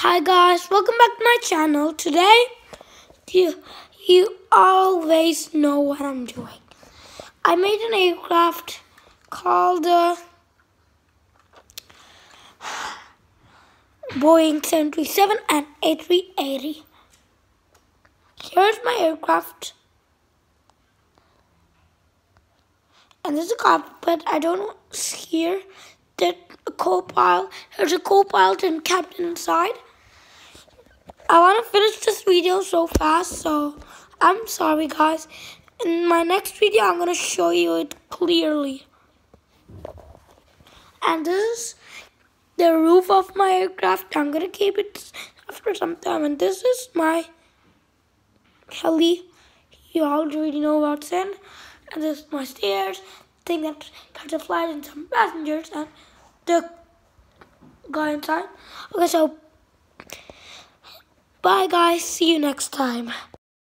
Hi guys, welcome back to my channel. Today, you always know what I'm doing. I made an aircraft called Boeing 737 and A380. Here's my aircraft. And there's a cockpit. I don't hear that there's a co-pilot and captain inside. I want to finish this video so fast, so I'm sorry guys. In my next video, I'm going to show you it clearly. And this is the roof of my aircraft. I'm going to keep it after some time. And this is my heli. You already know what's in. And this is my stairs, thing that catch a flight and some passengers and the guy inside. Okay, so bye guys, see you next time.